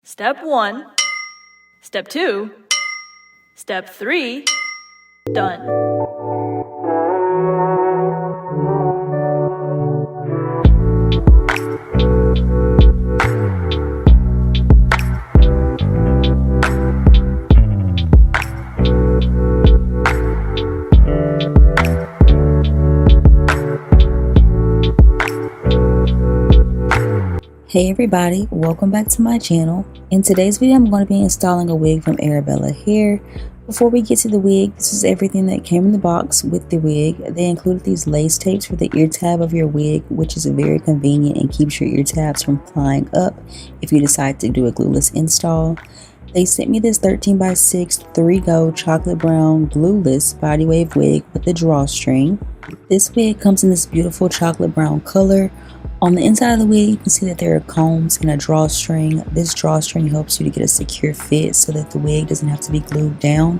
Step 1, Step 2, Step 3, done. Hey everybody, welcome back to my channel. In today's video, I'm going to be installing a wig from Arabella Hair. Before we get to the wig, this is everything that came in the box with the wig. They included these lace tapes for the ear tab of your wig, which is very convenient and keeps your ear tabs from flying up if you decide to do a glueless install. They sent me this 13x6 3-go chocolate brown glueless body wave wig with the drawstring. This wig comes in this beautiful chocolate brown color. On the inside of the wig, you can see that there are combs and a drawstring. This drawstring helps you to get a secure fit so that the wig doesn't have to be glued down.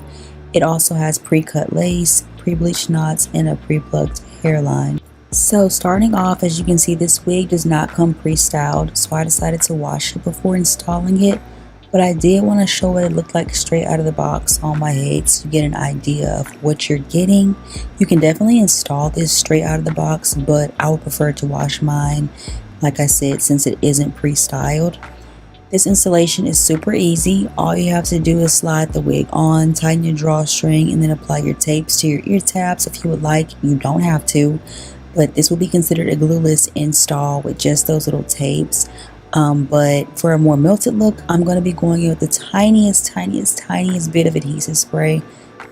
It also has pre-cut lace, pre-bleached knots, and a pre-plucked hairline. So starting off, as you can see, this wig does not come pre-styled, so I decided to wash it before installing it. But I did want to show what it looked like straight out of the box on my head so you get an idea of what you're getting. You can definitely install this straight out of the box, but I would prefer to wash mine, like I said, since it isn't pre-styled. This installation is super easy. All you have to do is slide the wig on, tighten your drawstring, and then apply your tapes to your ear tabs if you would like. You don't have to, but this will be considered a glueless install with just those little tapes. But for a more melted look, I'm going to be going in with the tiniest bit of adhesive spray.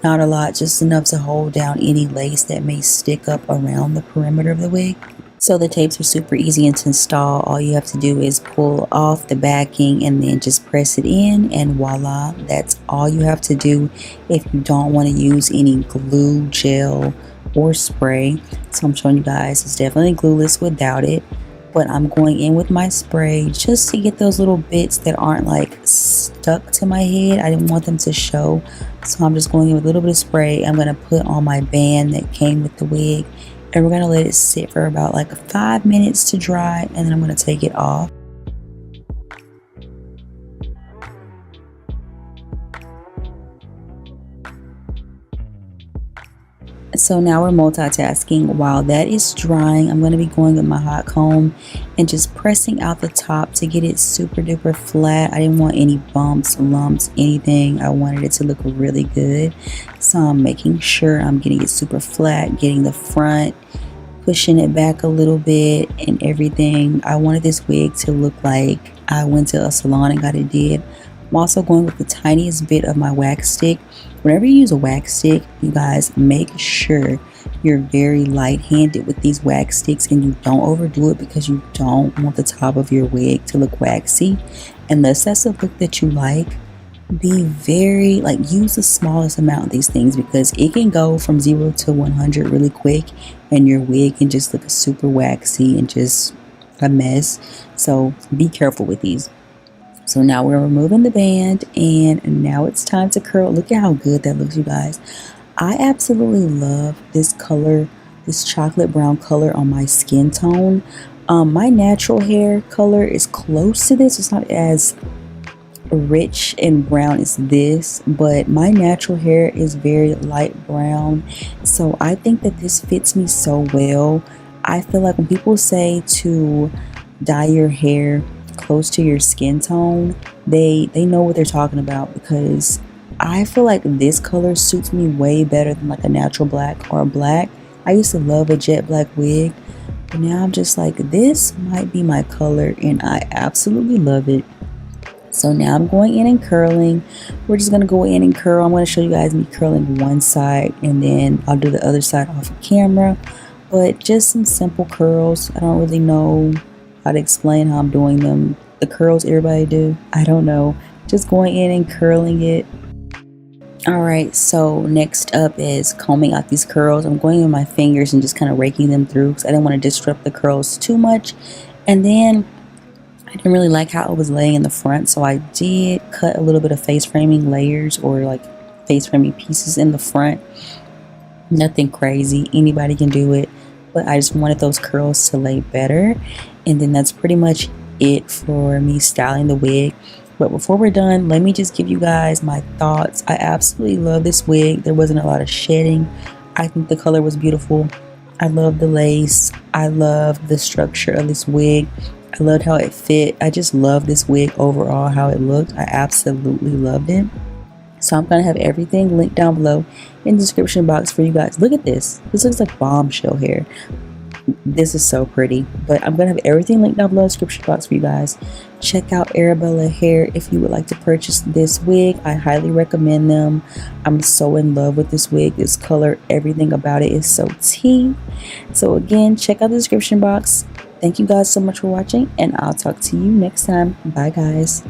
Not a lot, just enough to hold down any lace that may stick up around the perimeter of the wig. So the tapes are super easy to install. All you have to do is pull off the backing and then just press it in, and voila, that's all you have to do if you don't want to use any glue, gel, or spray. So I'm showing you guys it's definitely glueless without it. But I'm going in with my spray just to get those little bits that aren't like stuck to my head. I didn't want them to show, so I'm just going in with a little bit of spray. I'm going to put on my band that came with the wig, and we're going to let it sit for about like 5 minutes to dry, and then I'm going to take it off. So now we're multitasking. While that is drying, I'm going to be going with my hot comb and just pressing out the top to get it super duper flat. I didn't want any bumps, lumps, anything. I wanted it to look really good. So I'm making sure I'm getting it super flat, getting the front, pushing it back a little bit and everything. I wanted this wig to look like I went to a salon and got it did. I'm also going with the tiniest bit of my wax stick. Whenever you use a wax stick, you guys, make sure you're very light-handed with these wax sticks and you don't overdo it, because you don't want the top of your wig to look waxy. Unless that's a look that you like, be very, use the smallest amount of these things, because it can go from 0 to 100 really quick and your wig can just look super waxy and just a mess. So be careful with these. So now we're removing the band, and now it's time to curl. Look at how good that looks, you guys. I absolutely love this color, this chocolate brown color on my skin tone. My natural hair color is close to this. It's not as rich and brown as this, but my natural hair is very light brown. So I think that this fits me so well. I feel like when people say to dye your hair close to your skin tone, they know what they're talking about, because I feel like this color suits me way better than like a natural black or a black. I used to love a jet black wig, but now I'm just like, this might be my color and I absolutely love it. So now I'm going in and curling. We're just going to go in and curl. I'm going to show you guys me curling one side, and then I'll do the other side off of camera. But just some simple curls. I don't really know how to explain how I'm doing them. The curls everybody do, I don't know. Just going in and curling it. Alright, so next up is combing out these curls. I'm going with my fingers and just kind of raking them through, because I didn't want to disrupt the curls too much. And then I didn't really like how it was laying in the front, so I did cut a little bit of face framing layers, or like face framing pieces in the front. Nothing crazy, anybody can do it, but I just wanted those curls to lay better. And then that's pretty much it for me styling the wig. But before we're done, let me just give you guys my thoughts. I absolutely love this wig. There wasn't a lot of shedding. I think the color was beautiful. I love the lace. I love the structure of this wig. I loved how it fit. I just love this wig overall, how it looked. I absolutely loved it. So I'm going to have everything linked down below in the description box for you guys. Look at this. This looks like bombshell hair. This is so pretty. But I'm going to have everything linked down below in the description box for you guys. Check out Arabella Hair if you would like to purchase this wig. I highly recommend them. I'm so in love with this wig. This color, everything about it is so tea. So again, check out the description box. Thank you guys so much for watching, and I'll talk to you next time. Bye guys.